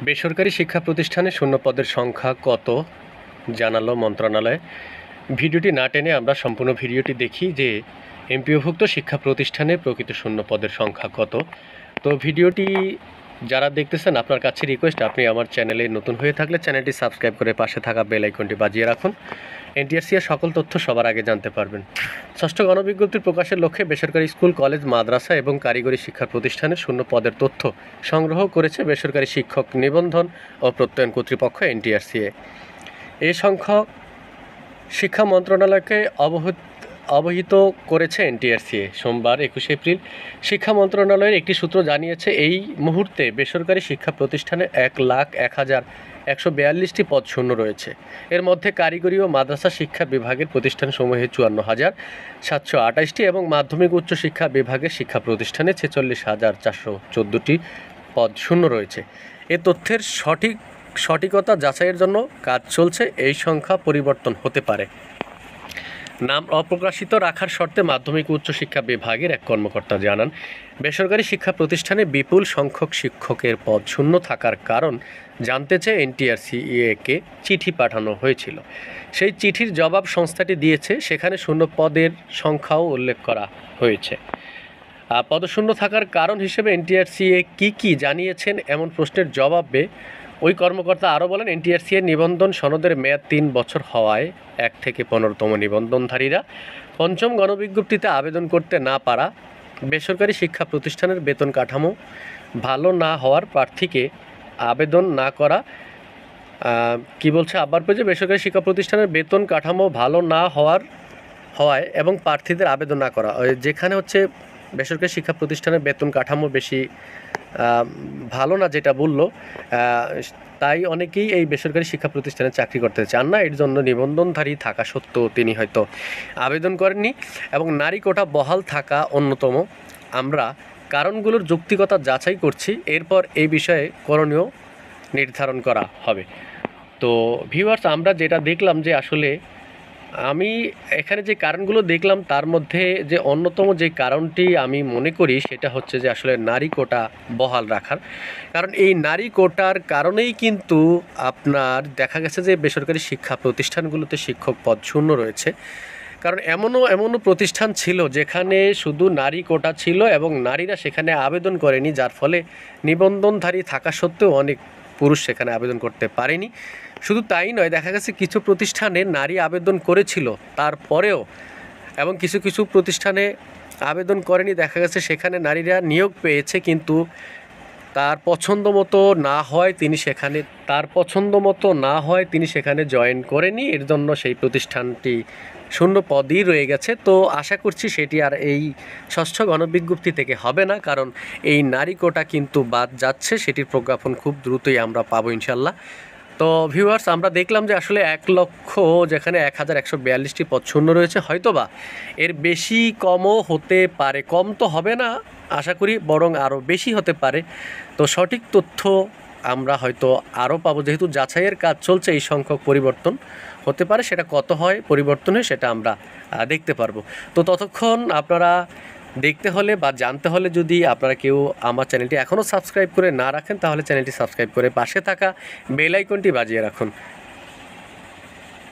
বেসরকারি শিক্ষা প্রতিষ্ঠানে শূন্যপদের সংখ্যা কত জানালো মন্ত্রণালয়। ভিডিওটি না টেনে আমরা সম্পূর্ণ ভিডিওটি দেখি যে এমপিওভুক্ত শিক্ষা প্রতিষ্ঠানে প্রকৃত শূন্যপদের সংখ্যা কত। তো ভিডিওটি যারা দেখতেছেন আপনার কাছে রিকোয়েস্ট, আপনি আমার চ্যানেলে নতুন হয়ে থাকলে চ্যানেলটি সাবস্ক্রাইব করে পাশে থাকা বেল আইকনটি বাজিয়ে রাখুন। এনটিআরসি এর সকল তথ্য সবার আগে জানতে পারবেন। ষষ্ঠ গণবিজ্ঞপ্তির প্রকাশের লক্ষ্যে বেসরকারি স্কুল, কলেজ, মাদ্রাসা এবং কারিগরি শিক্ষা প্রতিষ্ঠানের শূন্য পদের তথ্য সংগ্রহ করেছে বেসরকারি শিক্ষক নিবন্ধন ও প্রত্যয়ন কর্তৃপক্ষ এনটিআরসিএ। এই সংখ্যক শিক্ষা মন্ত্রণালয়কে অবহিত করেছে এনটিআরসিএ। সোমবার 21 এপ্রিল শিক্ষা মন্ত্রণালয়ের একটি সূত্র জানিয়েছে, এই মুহূর্তে বেসরকারি শিক্ষা প্রতিষ্ঠানে 1,01,142টি পদ শূন্য রয়েছে। এর মধ্যে কারিগরি ও মাদ্রাসা শিক্ষা বিভাগের প্রতিষ্ঠানসমূহে 54,728টি এবং মাধ্যমিক উচ্চ শিক্ষা বিভাগের শিক্ষা প্রতিষ্ঠানে 46,414টি পদ শূন্য রয়েছে। এ তথ্যের সঠিকতা যাচাইয়ের জন্য কাজ চলছে। এই সংখ্যা পরিবর্তন হতে পারে। নাম অপ্রকাশিত রাখার শর্তে মাধ্যমিক উচ্চ শিক্ষা বিভাগের এক কর্মকর্তা জানান, বেসরকারি শিক্ষা প্রতিষ্ঠানে বিপুল সংখ্যক শিক্ষকের পদ শূন্য থাকার কারণ জানতে চেয়ে এনটিআরসিএকে চিঠি পাঠানো হয়েছিল। সেই চিঠির জবাব সংস্থাটি দিয়েছে, সেখানে শূন্য পদের সংখ্যাও উল্লেখ করা হয়েছে। পদশূন্য থাকার কারণ হিসেবে এনটিআরসিএ কি জানিয়েছেন এমন প্রশ্নের জবাবে ওই কর্মকর্তা আরও বলেন, এনটিআরসিএর নিবন্ধন সনদের মেয়াদ 3 বছর হওয়ায় 1 থেকে 15তম নিবন্ধনধারীরা পঞ্চম গণবিজ্ঞপ্তিতে আবেদন করতে না পারা, বেসরকারি শিক্ষা প্রতিষ্ঠানের বেতন কাঠামো ভালো না হওয়ার প্রার্থীকে আবেদন না করা, আবার পেজে বেসরকারি শিক্ষা প্রতিষ্ঠানের বেতন কাঠামো ভালো না হওয়ায় এবং প্রার্থীদের আবেদন না করা, যেখানে হচ্ছে বেসরকারি শিক্ষা প্রতিষ্ঠানের বেতন কাঠামো বেশি ভালো না, যেটা বলল, তাই অনেকেই এই বেসরকারি শিক্ষা প্রতিষ্ঠানে চাকরি করতে চান না। এর জন্য নিবন্ধনধারী থাকা সত্ত্বেও তিনি হয়তো আবেদন করেননি এবং নারী কোটা বহাল থাকা অন্যতম। আমরা কারণগুলোর যৌক্তিকতা যাচাই করছি, এরপর এই বিষয়ে করণীয় নির্ধারণ করা হবে। তো ভিউয়ার্স, আমরা যেটা দেখলাম যে আসলে আমি এখানে যে কারণগুলো দেখলাম তার মধ্যে যে অন্যতম যে কারণটি আমি মনে করি সেটা হচ্ছে যে আসলে নারী কোটা বহাল রাখার। কারণ এই নারী কোটার কারণেই কিন্তু আপনার দেখা গেছে যে বেসরকারি শিক্ষা প্রতিষ্ঠানগুলোতে শিক্ষক পদ শূন্য রয়েছে। কারণ এমনও প্রতিষ্ঠান ছিল যেখানে শুধু নারী কোটা ছিল এবং নারীরা সেখানে আবেদন করেনি, যার ফলে নিবন্ধনধারী থাকা সত্ত্বেও অনেক পুরুষ সেখানে আবেদন করতে পারেনি। শুধু তাই নয়, দেখা গেছে কিছু প্রতিষ্ঠানে নারী আবেদন করেছিল তারপরেও, এবং কিছু প্রতিষ্ঠানে আবেদন করেনি, দেখা গেছে সেখানে নারীরা নিয়োগ পেয়েছে, কিন্তু তার পছন্দ মতো না হয় তিনি সেখানে জয়েন করেনি। এর জন্য সেই প্রতিষ্ঠানটি শূন্য পদই রয়ে গেছে। তো আশা করছি সেটি আর এই ষষ্ঠ গণবিজ্ঞপ্তি থেকে হবে না, কারণ এই নারী কোটা কিন্তু বাদ যাচ্ছে। সেটির প্রজ্ঞাপন খুব দ্রুতই আমরা পাবো ইনশাল্লাহ। তো ভিউয়ার্স, আমরা দেখলাম যে আসলে 1 লক্ষ যেখানে 1,142টি পদ শূন্য রয়েছে, হয়তোবা এর বেশি কমও হতে পারে, কম তো হবে না আশা করি, বরং আরও বেশি হতে পারে। তো সঠিক তথ্য আমরা হয়তো আরও পাবো, যেহেতু যাচাইয়ের কাজ চলছে। এই সংখ্যক পরিবর্তন হতে পারে, সেটা কত হয় পরিবর্তন হয় সেটা আমরা দেখতে পারবো। তো ততক্ষণ আপনারা দেখতে হলে বা জানতে হলে যদি আপনারা কেউ আমার চ্যানেলটি এখনও সাবস্ক্রাইব করে না রাখেন, তাহলে চ্যানেলটি সাবস্ক্রাইব করে পাশে থাকা বেল আইকনটি বাজিয়ে রাখুন।